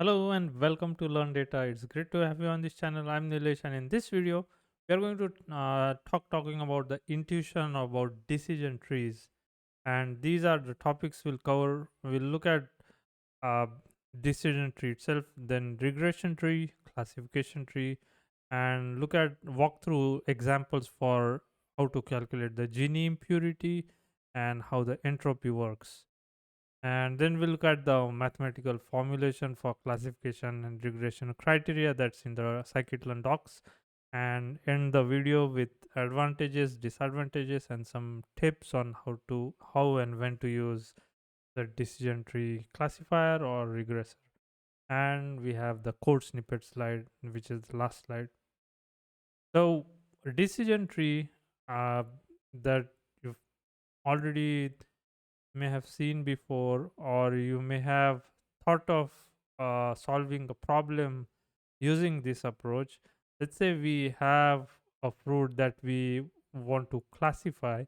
Hello and welcome to Learn Data. It's great to have you on this channel. I'm Nilesh, and in this video, we are going to talking about the intuition about decision trees. And these are the topics we'll cover. We'll look at uh, decision tree itself, then regression tree, classification tree, and walk through examples for how to calculate the Gini impurity and how the entropy works. And then we'll look at the mathematical formulation for classification and regression criteria that's in the Scikit-learn docs, and end the video with advantages, disadvantages, and some tips on how and when to use the decision tree classifier or regressor. And we have the code snippet slide, which is the last slide. So decision tree uh, that you've already may have seen before, or you may have thought of solving a problem using this approach. Let's say we have a fruit that we want to classify.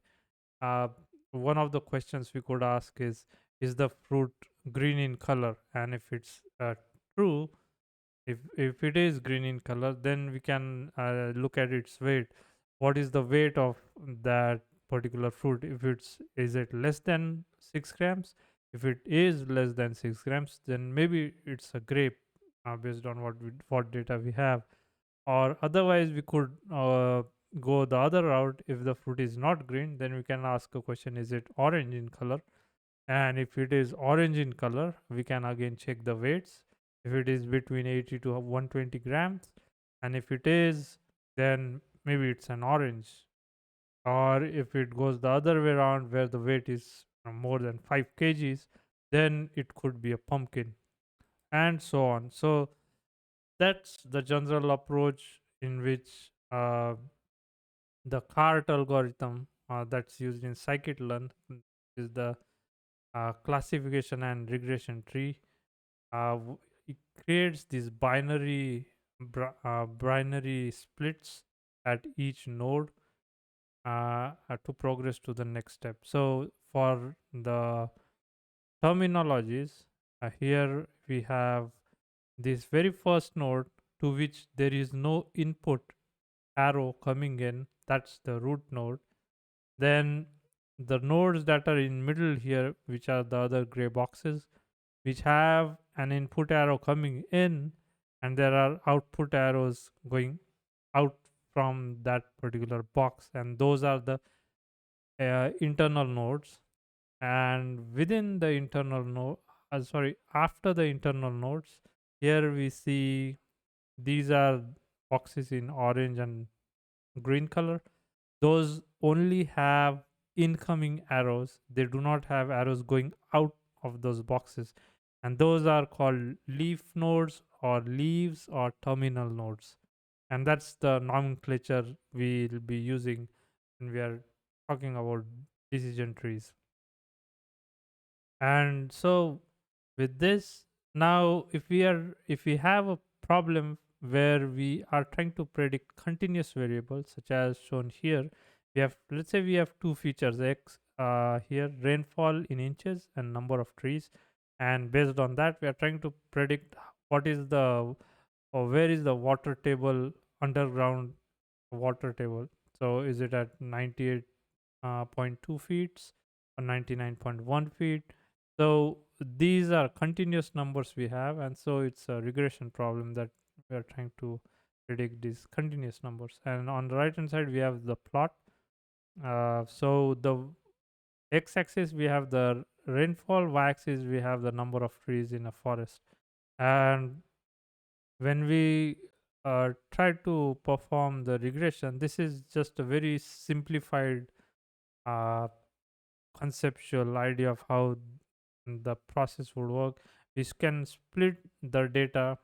uh, One of the questions we could ask is the fruit green in color? And if it's true, if it is green in color, then we can look at its weight. What is the weight of that particular fruit? If it's is it less than 6 grams? If it is less than 6 grams, then maybe it's a grape, based on what data we have. Or otherwise we could go the other route. If the fruit is not green, then we can ask a question, is it orange in color? And if it is orange in color, we can again check the weights. If it is between 80 to 120 grams, and if it is, then maybe it's an orange. Or if it goes the other way around, where the weight is more than 5 kgs, then it could be a pumpkin, and so on. So that's the general approach in which the CART algorithm that's used in scikit-learn is the classification and regression tree. It creates these binary splits at each node to progress to the next step. So for the terminologies, here we have this very first node to which there is no input arrow coming in. That's the root node. Then the nodes that are in middle here, which are the other gray boxes, which have an input arrow coming in, and there are output arrows going out from that particular box, and those are the internal nodes. And within the internal node, after the internal nodes, here we see these are boxes in orange and green color. Those only have incoming arrows, they do not have arrows going out of those boxes, and those are called leaf nodes or leaves or terminal nodes. And that's the nomenclature we'll be using when we are talking about decision trees. And so with this, now if we have a problem where we are trying to predict continuous variables such as shown here, we have, let's say we have two features x, here rainfall in inches and number of trees, and based on that we are trying to predict what is the, or where is the water table, underground water table. So is it at 98.2 feet or 99.1 feet? So these are continuous numbers we have, and so it's a regression problem that we are trying to predict these continuous numbers. And on the right hand side, we have the plot. So the x-axis we have the rainfall, y-axis we have the number of trees in a forest. And when we try to perform the regression, this is just a very simplified uh, conceptual idea of how the process would work. We can split the data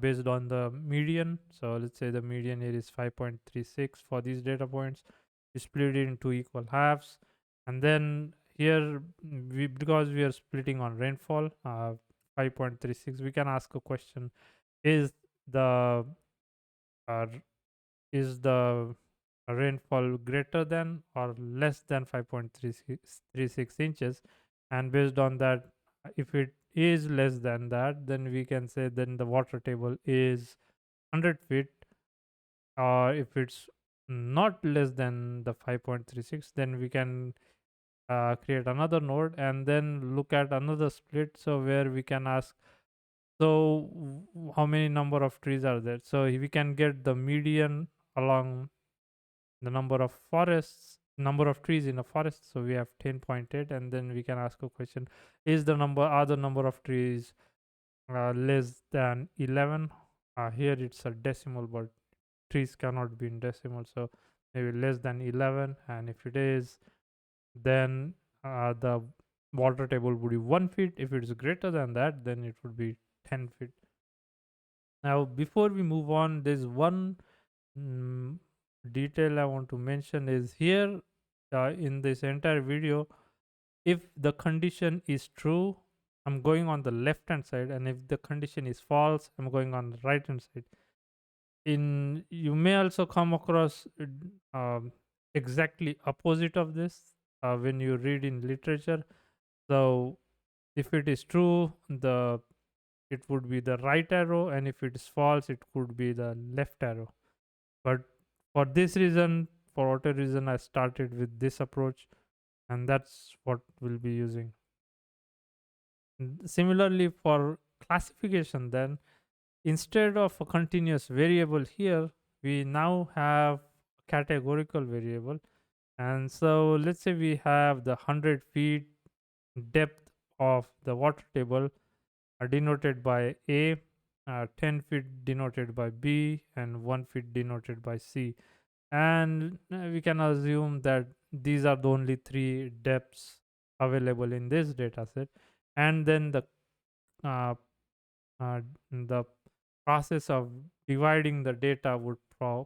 based on the median. So let's say the median here is 5.36 for these data points. We split it into equal halves, and then here because we are splitting on rainfall, 5.36, we can ask a question: is the uh, is the rainfall greater than or less than 5.36 inches? And based on that, is less than that, then we can say then the water table is 100 feet. Or if it's not less than the 5.36, then we can create another node and then look at another split, so where we can ask, so how many number of trees are there, so we can get the median along the number of trees in a forest. So we have 10.8, and then we can ask a question, is the number of trees less than 11? Here it's a decimal, but trees cannot be in decimal, so maybe less than 11. And if it is, then the water table would be 1 feet. If it is greater than that, then it would be 10 feet. Now before we move on, there's one mm, detail I want to mention is here, in this entire video, if the condition is true, I'm going on the left hand side, and if the condition is false, I'm going on the right hand side. In You may also come across exactly opposite of this when you read in literature. So if it is true, the it would be the right arrow, and if it is false, it could be the left arrow. But for this reason, for whatever reason, I started with this approach, and that's what we'll be using. Similarly, for classification, then instead of a continuous variable here, we now have a categorical variable. And so let's say we have the 100 feet depth of the water table are denoted by A, 10 feet denoted by B, and 1 feet denoted by C. And we can assume that these are the only three depths available in this data set. And then uh, the process of dividing the data would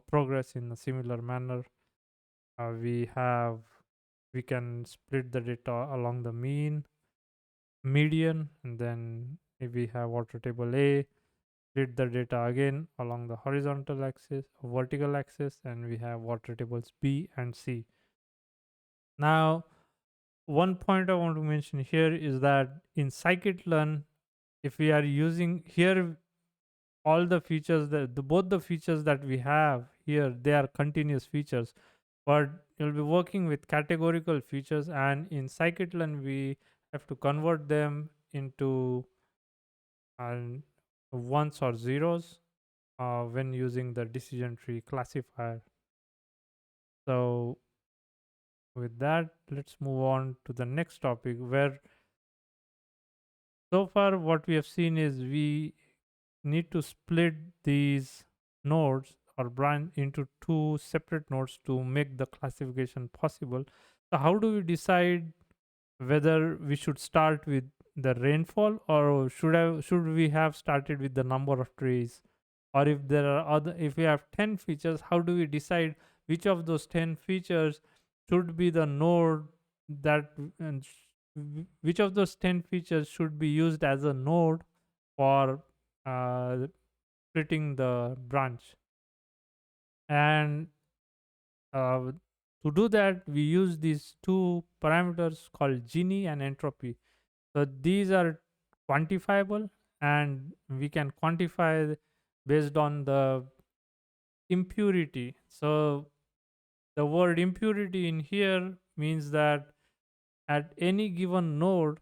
progress in a similar manner. We can split the data along the mean, median, and then if we have water table A, split the data again along the horizontal axis, vertical axis, and we have water tables B and C. Now, one point I want to mention here is that in scikit-learn, if we are using here all the features that both the features that we have here, they are continuous features, but you'll be working with categorical features, and in scikit-learn we have to convert them into uh, ones or zeros when using the decision tree classifier. So with that, let's move on to the next topic, where so far what we have seen is we need to split these nodes or branch into two separate nodes to make the classification possible. So how do we decide whether we should start with the rainfall, or should we have started with the number of trees? Or if there are other, if we have 10 features, how do we decide which of those 10 features should be the node that which of those 10 features should be used as a node for splitting the branch? And uh, to do that, we use these two parameters called Gini and Entropy. So these are quantifiable, and we can quantify based on the impurity. So the word impurity in here means that at any given node,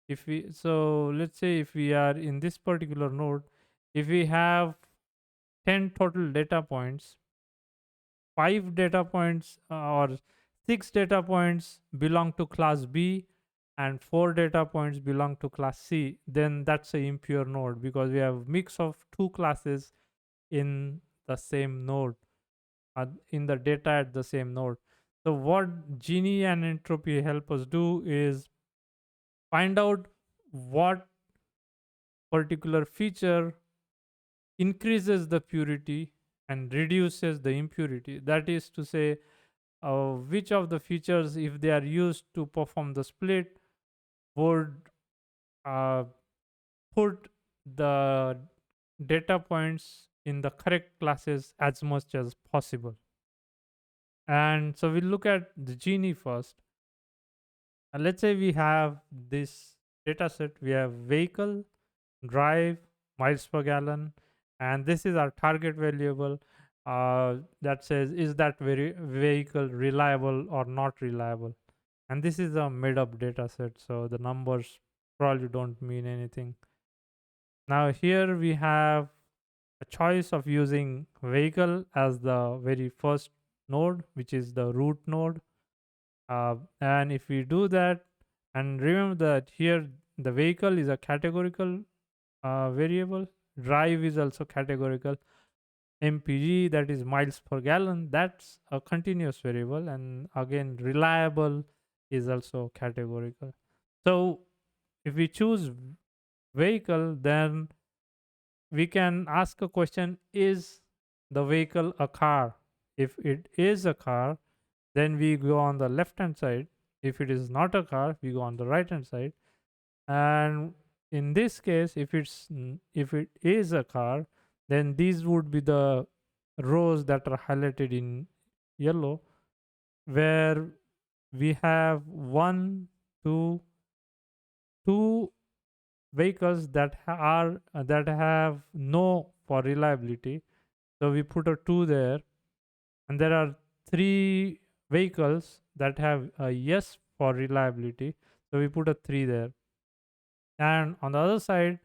if we, so let's say if we are in this particular node, if we have 10 total data points, 5 data points or 6 data points belong to class B and 4 data points belong to class C, then that's a impure node because we have mix of two classes in the same node, in the data at the same node. So what Gini and Entropy help us do is find out what particular feature increases the purity and reduces the impurity. That is to say, which of the features, if they are used to perform the split, would uh, put the data points in the correct classes as much as possible. And so we'll look at the Gini first. And let's say we have this data set, we have vehicle, drive, miles per gallon, and this is our target variable that says is that very vehicle reliable or not reliable. And this is a made up data set, so the numbers probably don't mean anything. Now here we have a choice of using vehicle as the very first node, which is the root node. And if we do that, and remember that here the vehicle is a categorical variable, drive is also categorical, mpg, that is miles per gallon, that's a continuous variable, and again reliable is also categorical. So if we choose vehicle, then we can ask a question, is the vehicle a car? If it is a car, then we go on the left hand side. If it is not a car, we go on the right hand side. And in this case, if it is a car, then these would be the rows that are highlighted in yellow, where we have two vehicles that have no for reliability, so we put a 2 there. And there are 3 vehicles that have a yes for reliability, so we put a 3 there. And on the other side,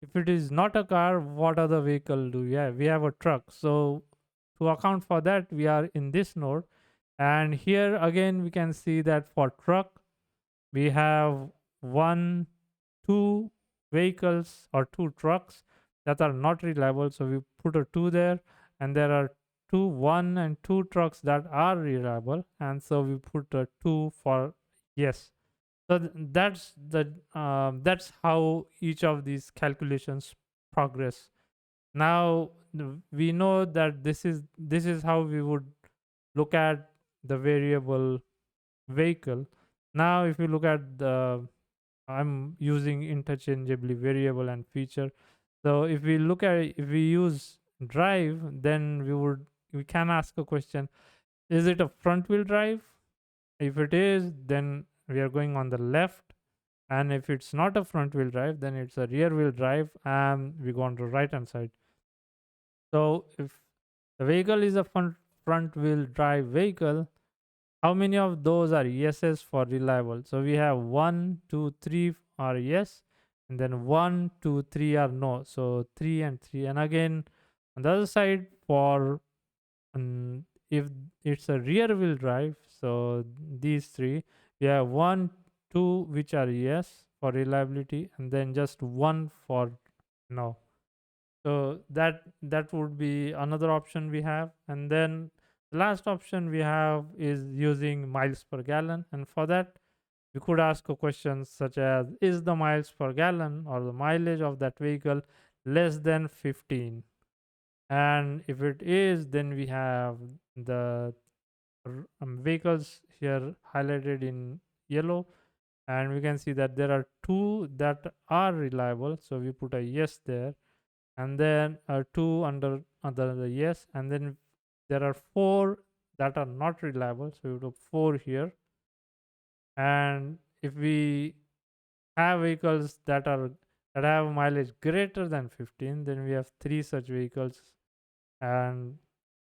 if it is not a car, what other vehicle do we have? We have a truck. So to account for that, we are in this node. And here again, we can see that for truck, we have two vehicles or 2 trucks that are not reliable. So we put a 2 there. And there are 1 and 2 trucks that are reliable. And so we put a 2 for yes. So that's how each of these calculations progress. Now we know that this is how we would look at the variable vehicle. Now if you look at the, I'm using interchangeably variable and feature. So if we look at if we use drive, then we can ask a question, is it a front wheel drive? If it is, then we are going on the left. And if it's not a front wheel drive, then it's a rear wheel drive, and we go on the right hand side. So if the vehicle is a front wheel drive vehicle, how many of those are yeses for reliable? So we have 1, 2, 3 are yes, and then 1, 2, 3 are no. So 3 and 3. And again, on the other side, for if it's a rear wheel drive, so these 3, we have 1, 2 which are yes for reliability, and then just 1 for no. So that would be another option we have. And then the last option we have is using miles per gallon, and for that we could ask a question such as, is the miles per gallon or the mileage of that vehicle less than 15? And if it is, then we have the vehicles here highlighted in yellow, and we can see that there are 2 that are reliable, so we put a yes there. And then 2 under the yes, and then there are 4 that are not reliable, so we put 4 here. And if we have vehicles that have mileage greater than 15, then we have 3 such vehicles. And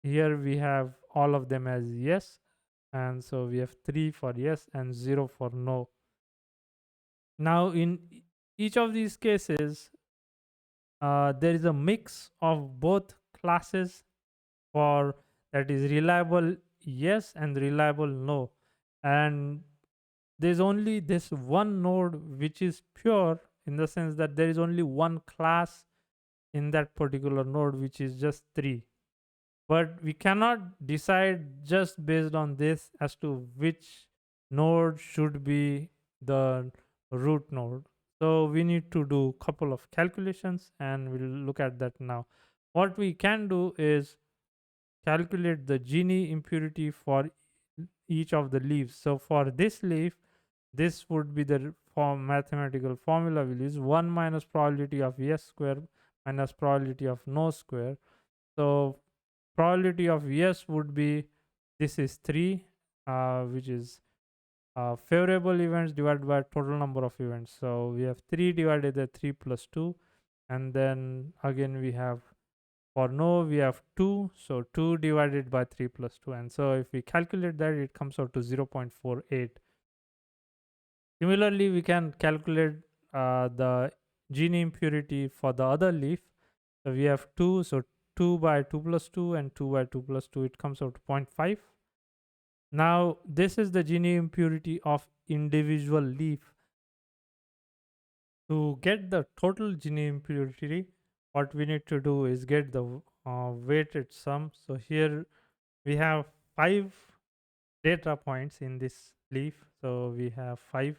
here we have all of them as yes, and so we have 3 for yes and 0 for no. Now in each of these cases, there is a mix of both classes for, that is reliable yes and reliable no. And there's only this one node which is pure, in the sense that there is only one class in that particular node, which is just 3. But we cannot decide just based on this as to which node should be the root node. So we need to do a couple of calculations, and we'll look at that now. What we can do is calculate the Gini impurity for each of the leaves. So for this leaf, this would be the mathematical formula we'll use: 1 minus probability of yes square minus probability of no square. So probability of yes would be, this is 3, which is favorable events divided by total number of events. So we have 3 divided by 3 plus 2, and then again we have, for no we have 2, so 2 divided by 3 plus 2, and so if we calculate that, it comes out to 0.48. Similarly, we can calculate the Gini impurity for the other leaf. So we have 2, so 2 by 2 plus 2 and 2 by 2 plus 2, it comes out to 0.5. Now this is the Gini impurity of individual leaf. To get the total Gini impurity, what we need to do is get the weighted sum. So here we have 5 data points in this leaf. So we have 5,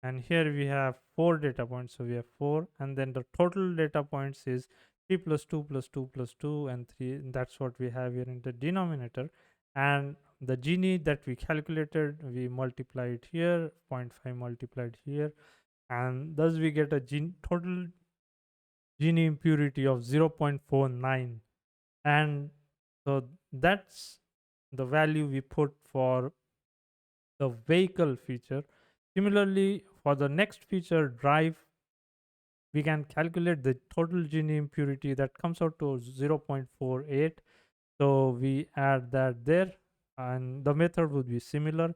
and here we have 4 data points. So we have 4, and then the total data points is 3 plus 2 plus 2 plus 2 and 3. And that's what we have here in the denominator. And the Gini that we calculated, we multiply it here, 0.5 multiplied here, and thus we get a total Gini impurity of 0.49. And so that's the value we put for the vehicle feature. Similarly, for the next feature, drive, we can calculate the total Gini impurity that comes out to 0.48. So we add that there, and the method would be similar.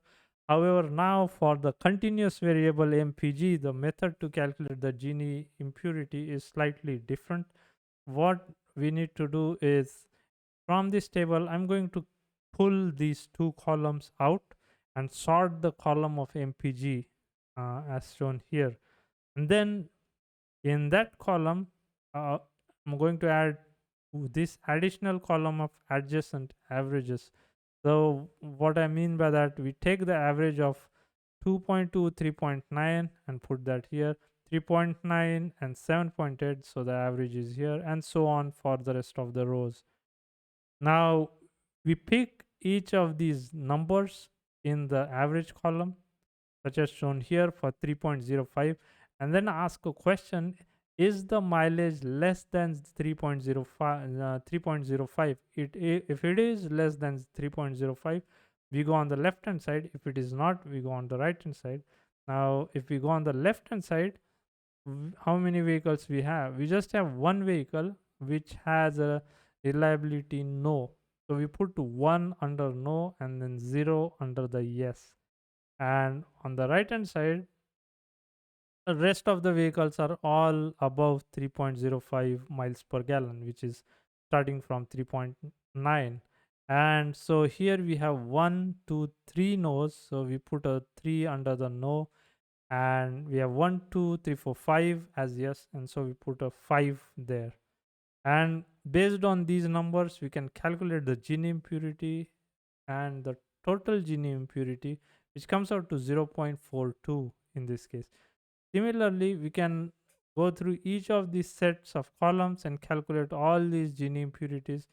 However, now for the continuous variable MPG, the method to calculate the Gini impurity is slightly different. What we need to do is, from this table, I'm going to pull these 2 columns out and sort the column of MPG as shown here. And then in that column, I'm going to add this additional column of adjacent averages. So what I mean by that, we take the average of 2.2, 3.9 and put that here, 3.9 and 7.8, so the average is here, and so on for the rest of the rows. Now we pick each of these numbers in the average column, such as shown here for 3.05, and then ask a question: is the mileage less than 3.05? If it is less than 3.05, we go on the left hand side. If it is not, we go on the right hand side. Now if we go on the left hand side, how many vehicles we have? We just have one vehicle which has a reliability no, so we put 1 under no and then 0 under the yes. And on the right hand side, the rest of the vehicles are all above 3.05 miles per gallon, which is starting from 3.9. And so here we have 1, 2, 3 no's, so we put a 3 under the no, and we have 1, 2, 3, 4, 5 as yes, and so we put a 5 there. And based on these numbers, we can calculate the Gini impurity and the total Gini impurity, which comes out to 0.42 in this case. Similarly, we can go through each of these sets of columns and calculate all these Gini impurities.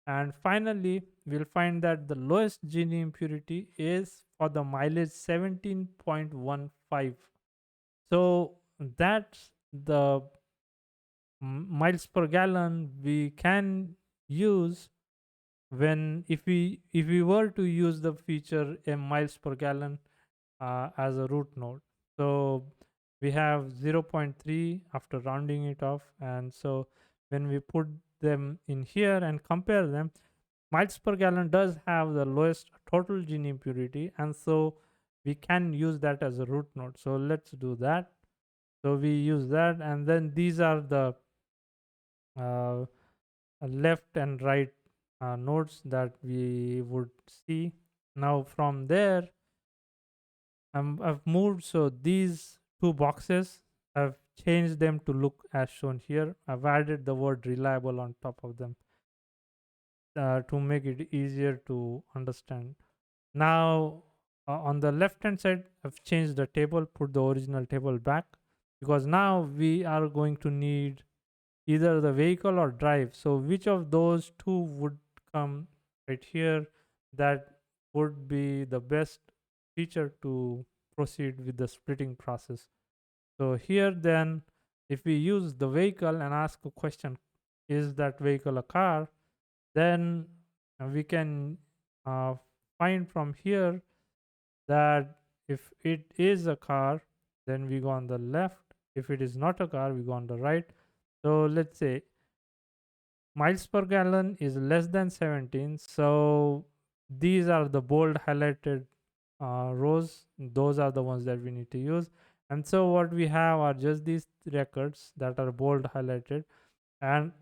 And finally, we'll find that the lowest Gini impurity is for the mileage 17.15. So that's the miles per gallon we can use when, if we were to use the feature a miles per gallon as a root node. So we have 0.3 after rounding it off, and so when we put them in here and compare them, miles per gallon does have the lowest total Gini impurity, and so we can use that as a root node. So let's do that. So we use that, and then these are the uh, left and right nodes that we would see. Now from there, I've moved, so these 2 boxes, I've changed them to look as shown here. I've added the word reliable on top of them to make it easier to understand. Now on the left hand side, I've changed the table, put the original table back, because now we are going to need either the vehicle or drive. So which of those 2 would come right here? That would be the best feature to proceed with the splitting process. So here then, if we use the vehicle and ask a question, is that vehicle a car? Then we can find from here that If it is a car, then we go on the left. If it is not a car, we go on the right. So let's say miles per gallon is less than 17. So these are the bold highlighted rows. Those are the ones that we need to use. And so what we have are just these records that are bold highlighted. And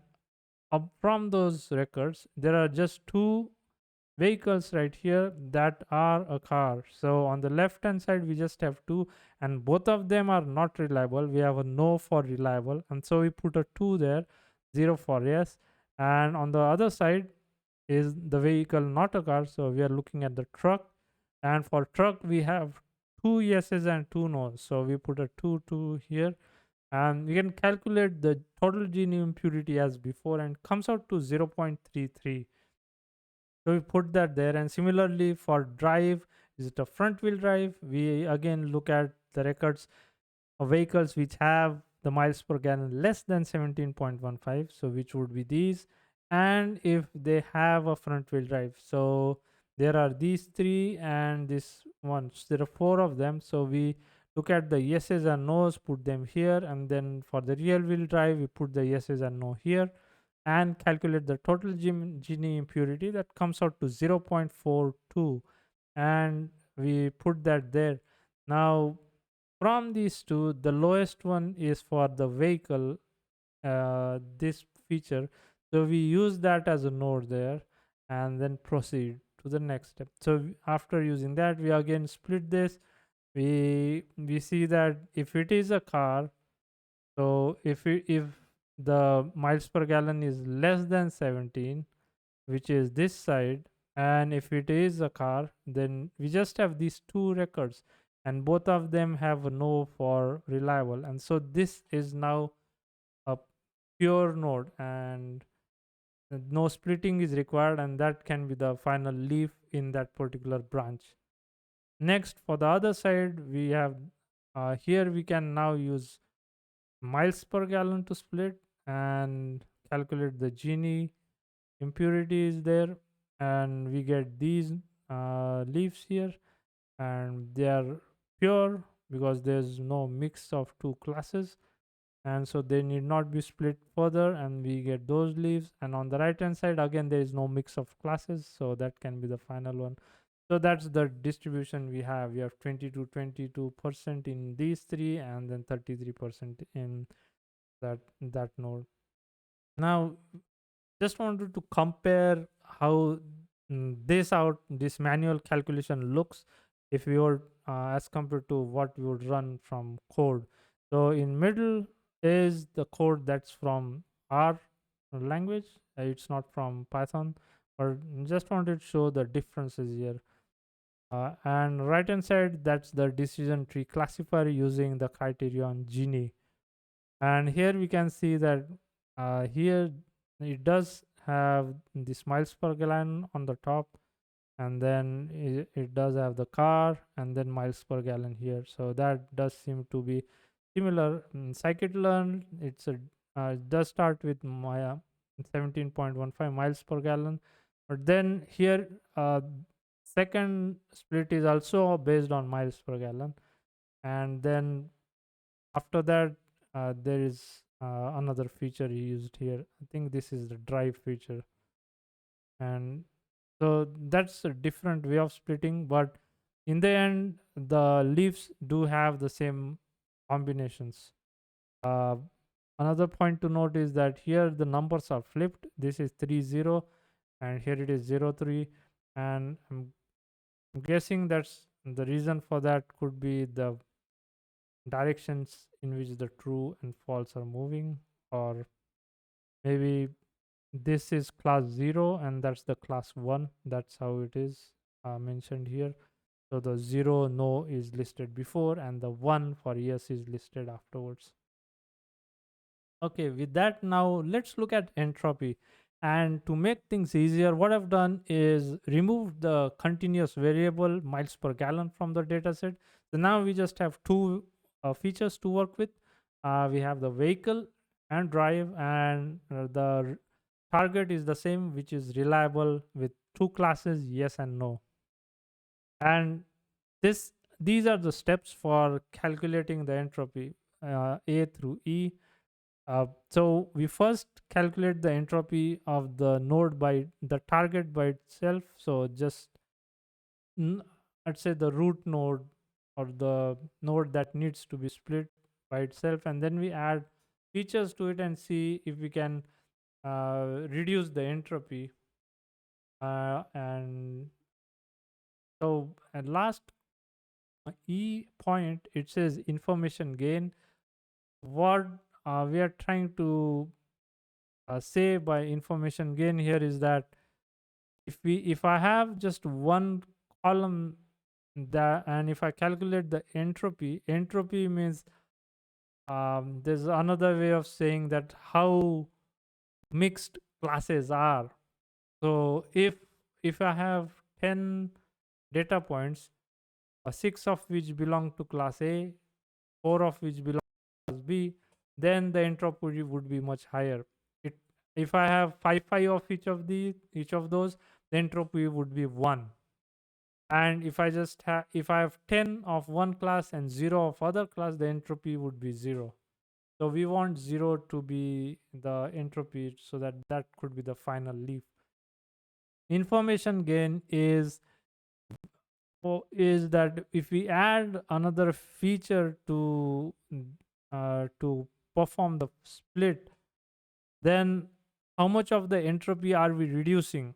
up from those records, there are just two vehicles right here that are a car. So on the left hand side, we just have two, and both of them are not reliable. We have a no for reliable, and so we put a 2 there, 0 for yes. And on the other side is the vehicle not a car, so we are looking at the truck. And for truck, we have two yeses and two no's, so we put a 2 here, and we can calculate the total Gini impurity as before, and comes out to 0.33. So we put that there. And similarly for drive, is it a front wheel drive? We again look at the records of vehicles which have the miles per gallon less than 17.15, so which would be these. And if they have a front wheel drive, so there are these three and this one. So there are four of them. So we look at the yeses and nos, put them here, and then for the rear wheel drive, we put the yeses and no here, and calculate the total Gini impurity. That comes out to 0.42, and we put that there. Now from these two, the lowest one is for the vehicle, this feature, so we use that as a node there, and then proceed to the next step. So after using that, we again split this. We see that if it is a car, so if the miles per gallon is less than 17, which is this side, and if it is a car, then we just have these two records, and both of them have a no for reliable. And so this is now a pure node, and no splitting is required, and that can be the final leaf in that particular branch. Next, for the other side, we have here we can now use miles per gallon to split and calculate the Gini impurity is there, and we get these leaves here, and they are pure because there's no mix of two classes, and so they need not be split further, and we get those leaves. And on the right hand side, again, there is no mix of classes, so that can be the final one. So that's the distribution we have. We have 22% in these three, and then 33% in that node. Now just wanted to compare how this manual calculation looks if we were as compared to what we would run from code. So in middle is the code that's from R language. It's not from Python, or just wanted to show the differences here. And right hand side, that's the decision tree classifier using the criterion Gini. And here we can see that here it does have this miles per gallon on the top, and then it does have the car, and then miles per gallon here. So that does seem to be similar. In Scikit-learn, it does start with my 17.15 miles per gallon, but then here second split is also based on miles per gallon, and then after that there is another feature used here. I think this is the drive feature, and so that's a different way of splitting, but in the end the leaves do have the same combinations. uh, Another point to note is that here the numbers are flipped. This is 30 and here it is 03, and I'm guessing that's the reason for that could be the directions in which the true and false are moving, or maybe this is class 0 and that's the class 1. That's how it is mentioned here. So the 0 no is listed before, and the 1 for yes is listed afterwards. Okay, with that, now let's look at entropy. And to make things easier, what I've done is remove the continuous variable miles per gallon from the dataset. So now we just have two features to work with. We have the vehicle and drive, and the target is the same, which is reliable, with two classes, yes and no. And this these are the steps for calculating the entropy, A through E. So we first calculate the entropy of the node by the target by itself. So just let's say the root node or the node that needs to be split by itself, and then we add features to it and see if we can reduce the entropy. And so at last E point, it says information gain. What we are trying to say by information gain here is that if I have just one column, that, and if I calculate the entropy means, there's another way of saying that how mixed classes are. So if I have 10 data points, 6 of which belong to class A, 4 of which belong to class B, then the entropy would be much higher. It If I have 5 of each of those, the entropy would be 1. And if I have 10 of one class and 0 of other class, the entropy would be 0. So we want 0 to be the entropy, so that could be the final leaf. Information gain is that if we add another feature to perform the split, then how much of the entropy are we reducing?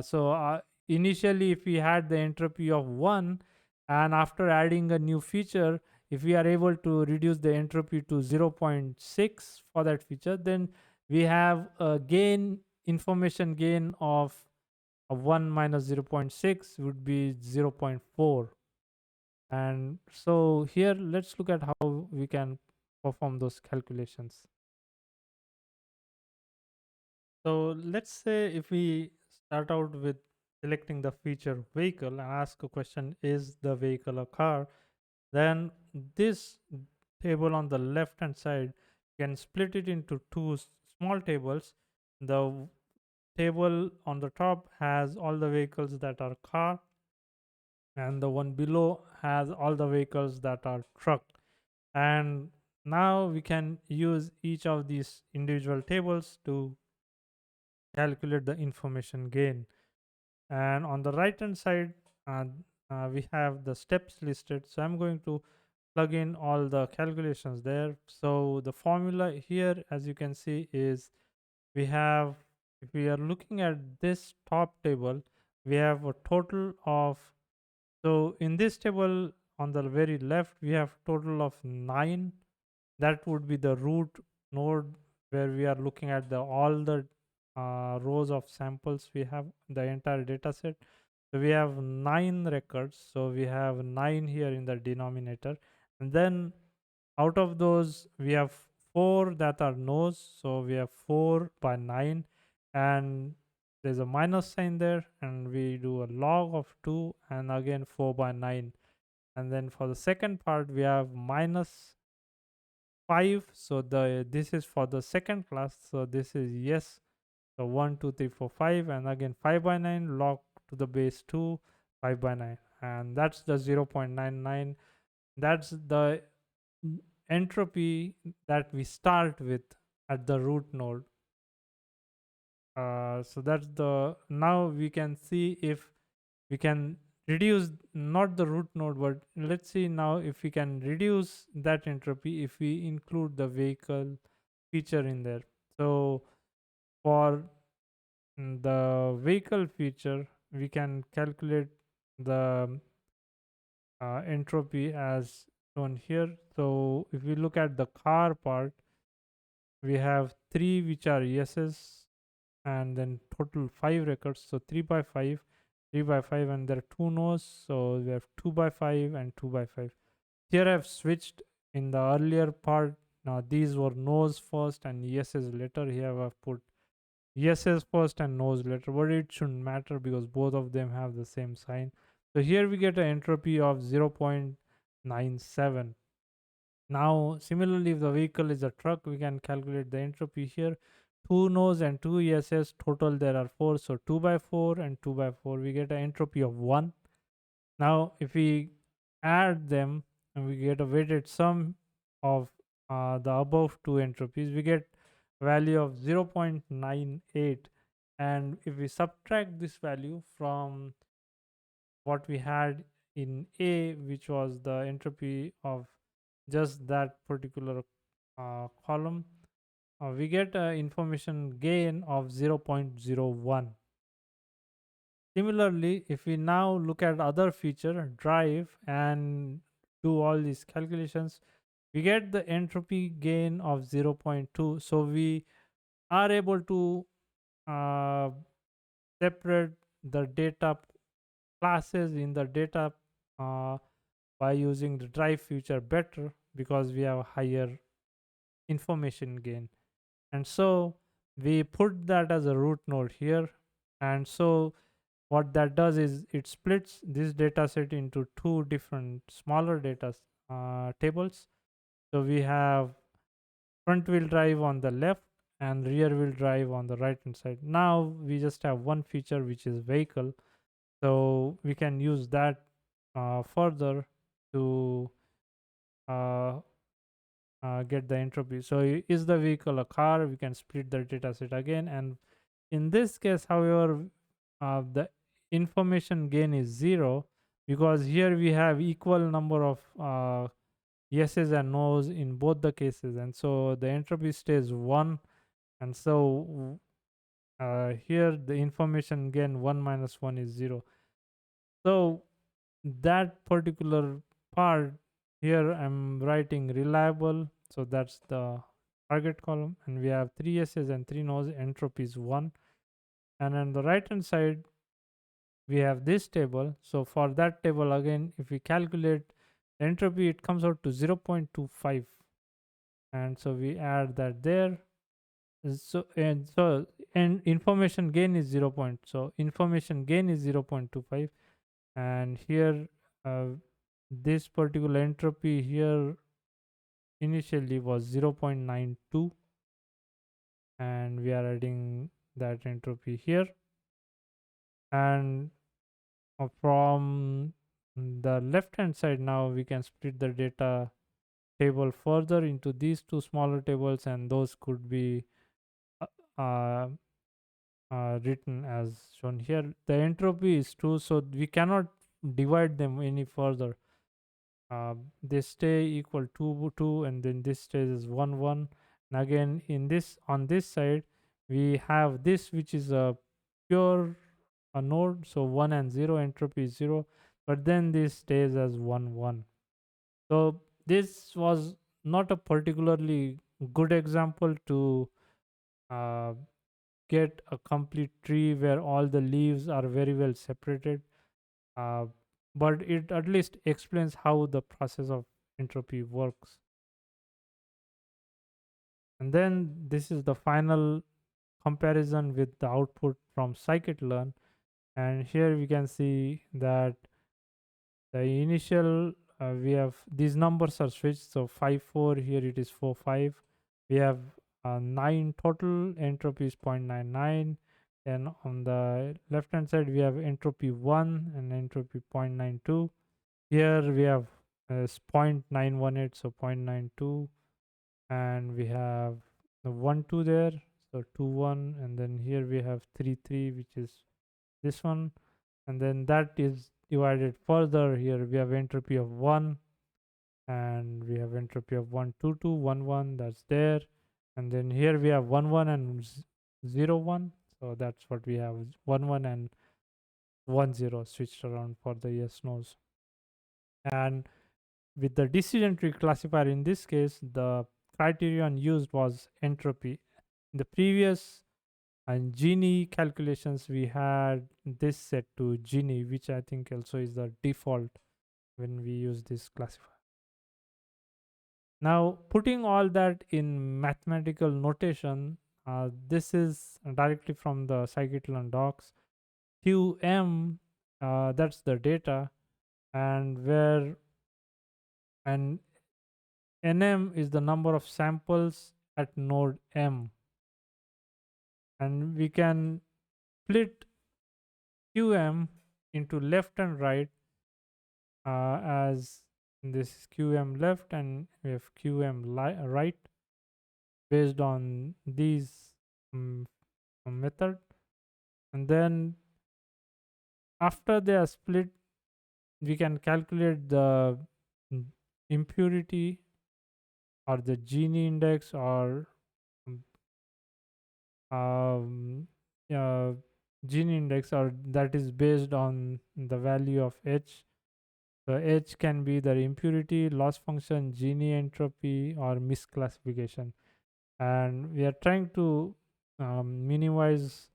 So initially, if we had the entropy of 1, and after adding a new feature, if we are able to reduce the entropy to 0.6 for that feature, then we have a information gain of 1 minus 0.6 would be 0.4. And so here, let's look at how we can perform those calculations. So let's say if we start out with selecting the feature vehicle and ask a question, is the vehicle a car? Then this table on the left hand side can split it into two small tables. The table on the top has all the vehicles that are car, and the one below has all the vehicles that are truck. And now we can use each of these individual tables to calculate the information gain. And on the right hand side, we have the steps listed. So I'm going to plug in all the calculations there. So the formula here, as you can see, is we have, if we are looking at this top table, we have a total of, so in this table on the very left, we have total of 9. That would be the root node, where we are looking at all the rows of samples we have, the entire data set. So we have 9 records. So we have 9 here in the denominator. And then out of those, we have 4 that are no's. So we have 4 by 9. And there's a minus sign there. And we do a log of 2. And again, 4 by 9. And then for the second part, we have minus 5. So this is for the second class. So this is yes. So 1 2 3 4 5, and again 5 by 9 log to the base 2, 5 by 9, and that's the 0.99. That's the entropy that we start with at the root node. So that's the, now we can see if we can reduce not the root node, but let's see now if we can reduce that entropy if we include the vehicle feature in there. So for the vehicle feature, we can calculate the entropy as shown here. So if we look at the car part, we have 3 which are yeses, and then total 5 records. So 3 by 5, 3 by 5, and there are 2 no's. So we have 2 by 5 and 2 by 5. Here I've switched. In the earlier part, now these were no's first and yeses later. Here I've put yeses first and no's later, but it shouldn't matter because both of them have the same sign. So here we get an entropy of 0.97. Now similarly, if the vehicle is a truck, we can calculate the entropy here. 2 no's and 2 yeses, total there are 4. So 2 by 4 and 2 by 4, we get an entropy of 1. Now if we add them and we get a weighted sum of the above two entropies, we get value of 0.98. And if we subtract this value from what we had in A, which was the entropy of just that particular column, we get information gain of 0.01. Similarly, if we now look at other feature drive and do all these calculations, we get the entropy gain of 0.2. So we are able to uh, separate the data classes in the data uh, by using the drive feature better because we have higher information gain. And so we put that as a root node here. And so what that does is it splits this data set into two different smaller data tables. So we have front wheel drive on the left and rear wheel drive on the right hand side. Now we just have one feature, which is vehicle. So we can use that further to uh, get the entropy. So is the vehicle a car? We can split the data set again. And in this case, however, the information gain is 0 because here we have equal number of yeses and nos in both the cases. And so the entropy stays 1. And so here the information gain 1 minus 1 is 0. So that particular part here I'm writing reliable, so that's the target column, and we have 3 yeses and 3 nos, entropy is 1. And on the right hand side we have this table. So for that table again, if we calculate entropy, it comes out to 0.25, and so we add that there. And information gain is 0. So information gain is 0.25, and here uh, this particular entropy here initially was 0.92, and we are adding that entropy here. And from the left hand side, now we can split the data table further into these two smaller tables, and those could be uh, uh, written as shown here. The entropy is 2, so we cannot divide them any further. They stay equal to 2, and then this stays as 1 1. And again in this, on this side we have this, which is a pure a node, so 1 and 0, entropy is 0, but then this stays as 1 1. So this was not a particularly good example to uh, get a complete tree where all the leaves are very well separated, uh, but it at least explains how the process of entropy works. And then this is the final comparison with the output from scikit-learn, and here we can see that the initial we have these numbers are switched, so 5 4, here it is 4 5. We have 9 total, entropy is 0.99. Then on the left hand side we have entropy 1 and entropy 0.92. Here we have 0.918, so 0.92, and we have the 1 2 there, so 2 1. And then here we have 3 3, which is this one, and then that is divided further. Here we have entropy of 1, and we have entropy of 1 2 2 1 1, that's there. And then here we have 1 1 and 0 1, so that's what we have, 1 1 and 1 0 switched around for the yes nos. And with the decision tree classifier, in this case the criterion used was entropy. In the previous and Gini calculations, we had this set to Gini, which I think also is the default when we use this classifier. Now, putting all that in mathematical notation, this is directly from the scikit-learn docs. QM, that's the data, and where and NM is the number of samples at node M, and we can split QM into left and right as this is qm left and we have right based on these um, method. And then after they are split, we can calculate the mm, impurity or the Gini index or um, um, uh, Gini index, or that is based on the value of H. So H can be the impurity, loss function, Gini entropy, or misclassification. And we are trying to minimize,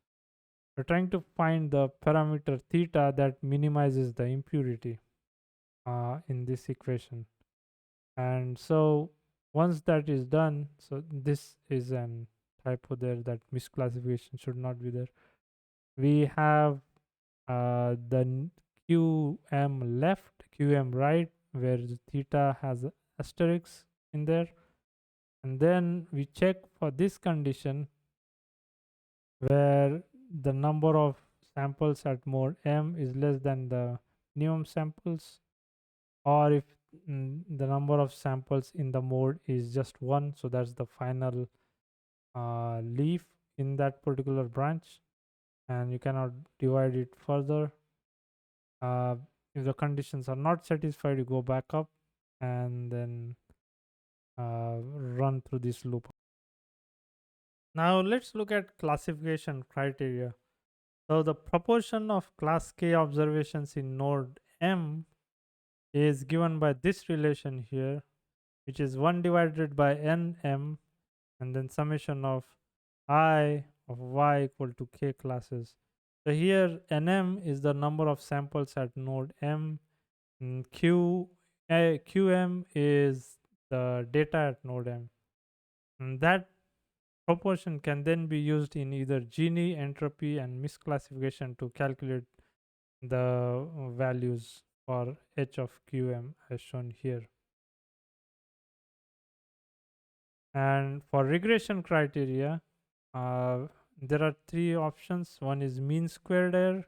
we're trying to find the parameter theta that minimizes the impurity in this equation. And so once that is done, so this is an typo there, that misclassification should not be there. We have the qm left, qm right, where the theta has a asterisk in there. And then we check for this condition where the number of samples at mode m is less than the minimum samples, or if the number of samples in the mode is just one, so that's the final leaf in that particular branch, and you cannot divide it further. uh, if the conditions are not satisfied, you go back up and then run through this loop. Now let's look at classification criteria. So the proportion of class K observations in node M is given by this relation here, which is 1 divided by nm, and then summation of I of y equal to k classes. So here nm is the number of samples at node m, and qm is the data at node m. And that proportion can then be used in either Gini, entropy, and misclassification to calculate the values for h of qm as shown here. And for regression criteria, there are three options. One is mean squared error,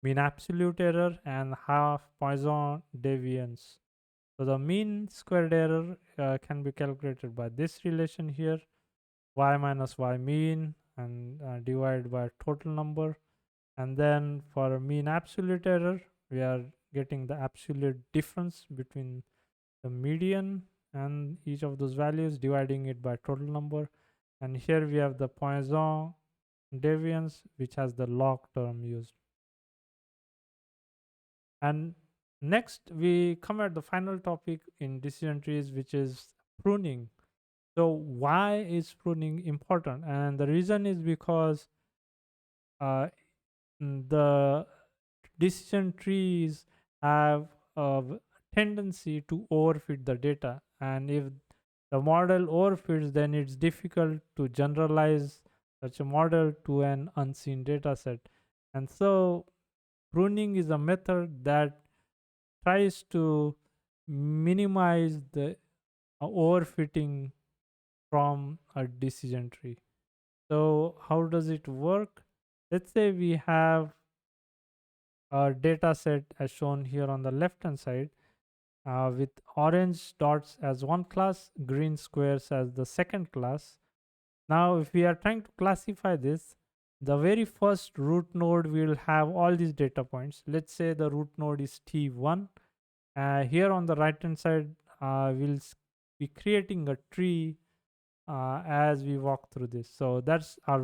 mean absolute error, and half Poisson deviance. So the mean squared error can be calculated by this relation here, y minus y mean, and divided by total number. And then for mean absolute error, we are getting the absolute difference between the median and each of those values, dividing it by total number. And here we have the Poisson deviance, which has the log term used. And next we come at the final topic in decision trees, which is pruning. So why is pruning important? And the reason is because the decision trees have a tendency to overfit the data, and if the model overfits, then it's difficult to generalize such a model to an unseen data set. And so pruning is a method that tries to minimize the overfitting from a decision tree. So how does it work? Let's say we have a data set as shown here on the left hand side, with orange dots as one class, green squares as the second class. Now if we are trying to classify this, the very first root node will have all these data points. Let's say the root node is T1. Here on the right hand side, we'll be creating a tree as we walk through this. So that's our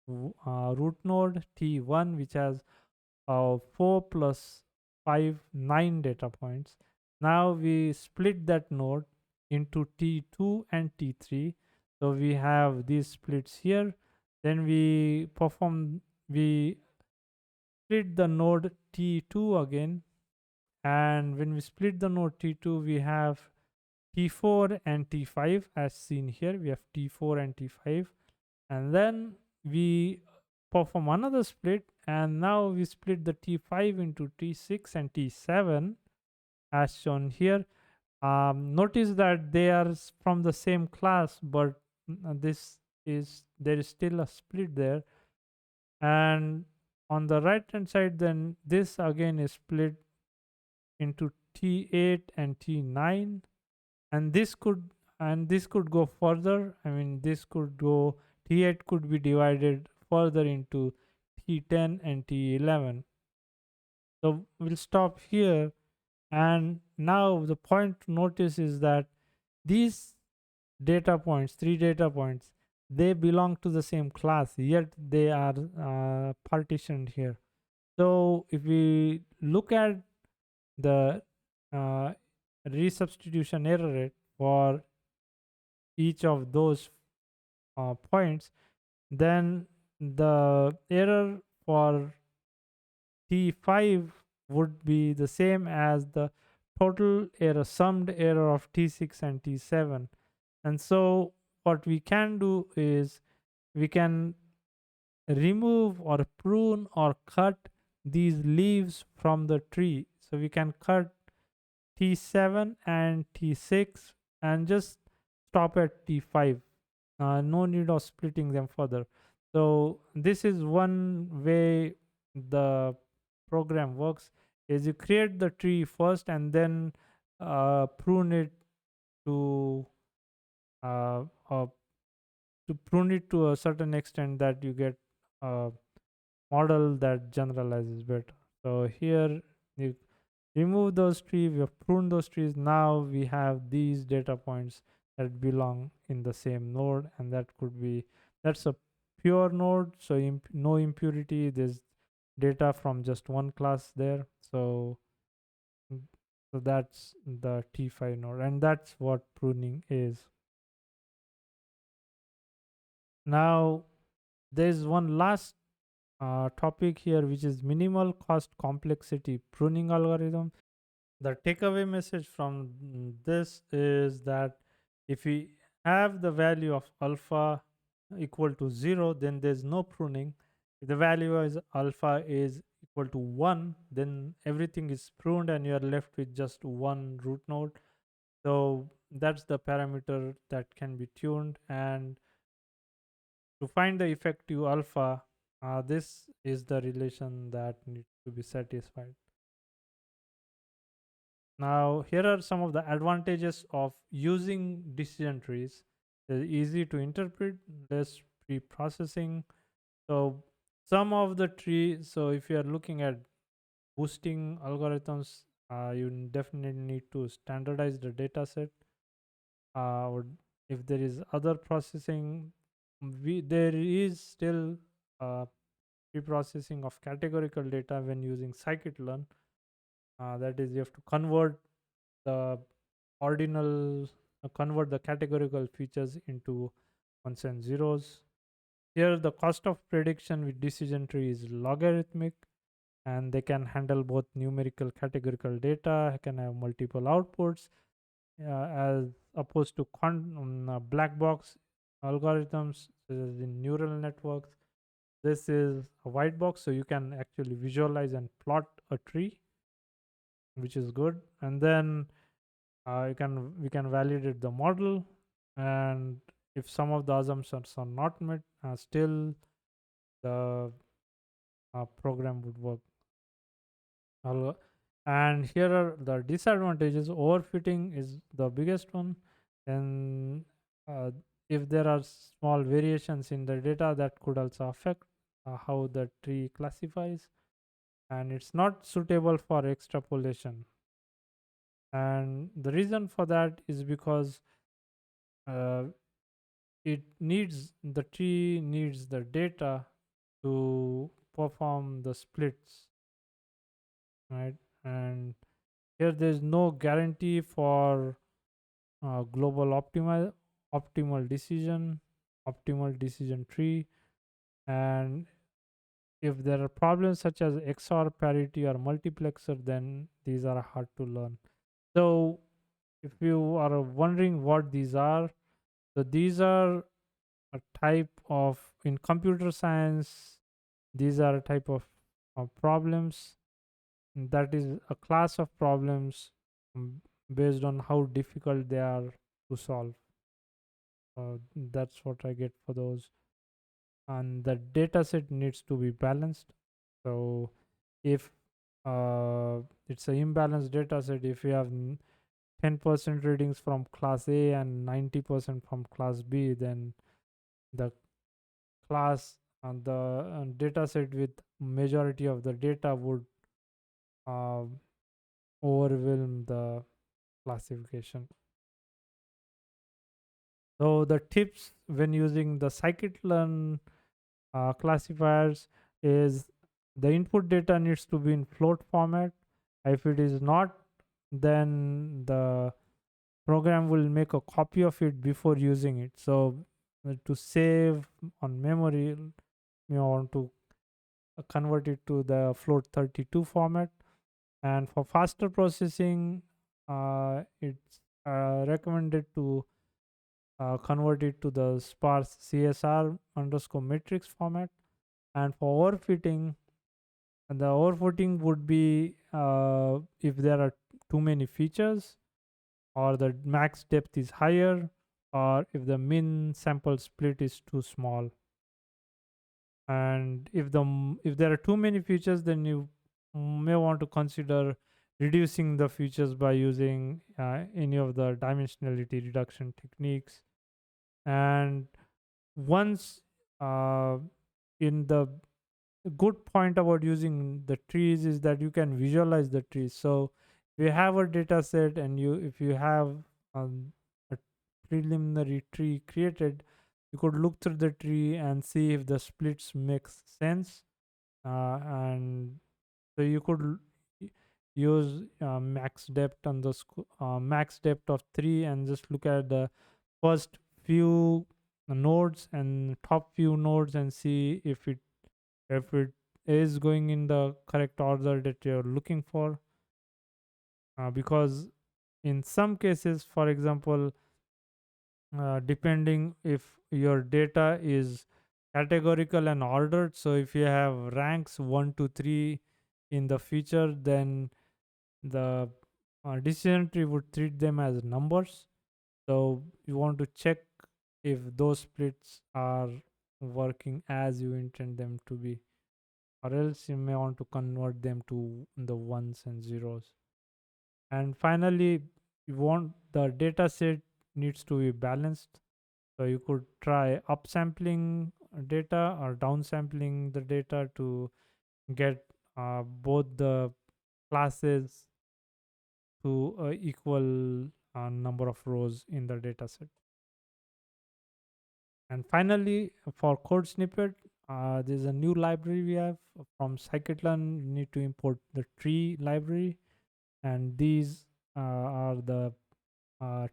root node T1, which has 4 plus 5, 9 data points. Now we split that node into T2 and T3. So we have these splits here. Then we split the node T2 again. And when we split the node T2, we have T4 and T5 as seen here. We have T4 and T5. And then we perform another split, and now we split the T5 into T6 and T7 as shown here. Notice that they are from the same class, but there is still a split there. And on the right hand side, then this again is split into T8 and T9, and this could go further. I mean, this could go, T8 could be divided further into T10 and T11. So we'll stop here. And now the point to notice is that these data points, 3 data points, they belong to the same class, yet they are partitioned here. So if we look at the uh, resubstitution error rate for each of those points, then the error for T5 would be the same as the total error, summed error of T6 and T7. And so what we can do is we can remove or prune or cut these leaves from the tree. So we can cut T7 and T6 and just stop at T5. No need of splitting them further. So this is one way the program works, is you create the tree first and then prune it to uh, uh, prune it to a certain extent that you get a model that generalizes better. So here you remove those trees, we have pruned those trees. Now we have these data points that belong in the same node, and that's a pure node. So no impurity. There's data from just one class there. Mm, so that's the T5 node, and that's what pruning is. Now there's one last topic here, which is minimal cost complexity pruning algorithm. The takeaway message from this is that if we have the value of alpha equal to 0, then there's no pruning. If the value is alpha is equal to 1, then everything is pruned and you're left with just one root node. So that's the parameter that can be tuned. And to find the effective alpha, this is the relation that needs to be satisfied. Now, here are some of the advantages of using decision trees. They're easy to interpret, less pre-processing. So some of the trees, so if you are looking at boosting algorithms, you definitely need to standardize the data set. Or if there is other processing, there is still pre-processing of categorical data when using scikit-learn. That is, you have to the ordinal convert the categorical features into ones and zeros. Here the cost of prediction with decision tree is logarithmic, and they can handle both numerical categorical data, can have multiple outputs, as opposed to black box algorithms such as in neural networks. This is a white box, so you can actually visualize and plot a tree, which is good. And then we can validate the model, and if some of the assumptions are not met, still the program would work. And here are the disadvantages. Overfitting is the biggest one, and uh, if there are small variations in the data, that could also affect how the tree classifies, and it's not suitable for extrapolation. And the reason for that is because uh, the tree needs the data to perform the splits, right? And here there's no guarantee for global optimal decision tree. And if there are problems such as XOR parity or multiplexer, then these are hard to learn. So if you are wondering what these are, so these are a type of, in computer science, these are a type of problems, that is a class of problems based on how difficult they are to solve. That's what I get for those. And the data set needs to be balanced. So if it's an imbalanced data set. If you have 10% readings from class A and 90% from class B, then the class and the data set with majority of the data would uh, overwhelm the classification. So the tips when using the scikit-learn classifiers is the input data needs to be in float format. If it is not, then the program will make a copy of it before using it. So to save on memory, you want to convert it to the float 32 format. And for faster processing, it's recommended to convert it to the sparse CSR underscore matrix format. And for overfitting, the overfitting would be if there are too many features, or the max depth is higher, or if the min sample split is too small. And if there are too many features, then you may want to consider reducing the features by using any of the dimensionality reduction techniques. And once in the good point about using the trees is that you can visualize the trees. So if you have a data set and if you have a preliminary tree created, you could look through the tree and see if the splits makes sense. And so you could use max depth on the max depth of 3 and just look at the first few nodes and top few nodes and see if it is going in the correct order that you're looking for. Because in some cases, for example, depending if your data is categorical and ordered, so if you have ranks 1 to 3 in the feature, then the decision tree would treat them as numbers. So you want to check if those splits are working as you intend them to be, or else you may want to convert them to the ones and zeros. And finally, you want the data set needs to be balanced. So you could try upsampling data or downsampling the data to get both the classes to equal number of rows in the data set. And finally, for code snippet, there's a new library we have from scikit-learn. You need to import the tree library, and these are the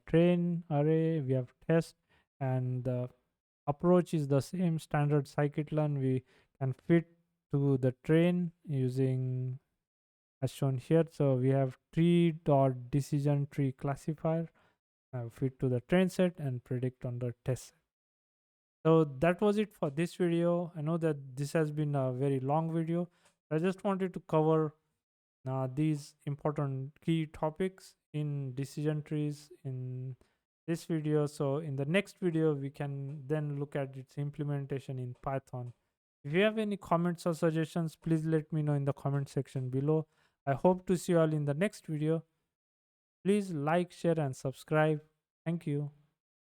train array. We have test, and the approach is the same standard scikit-learn. We can fit to the train using as shown here. So we have tree dot decision tree classifier, fit to the train set and predict on the test set. So that was it for this video. I know that this has been a very long video. I just wanted to cover these important key topics in decision trees in this video. So in the next video, we can then look at its implementation in Python. If you have any comments or suggestions, please let me know in the comment section below. I hope to see you all in the next video. Please like, share, and subscribe. Thank you.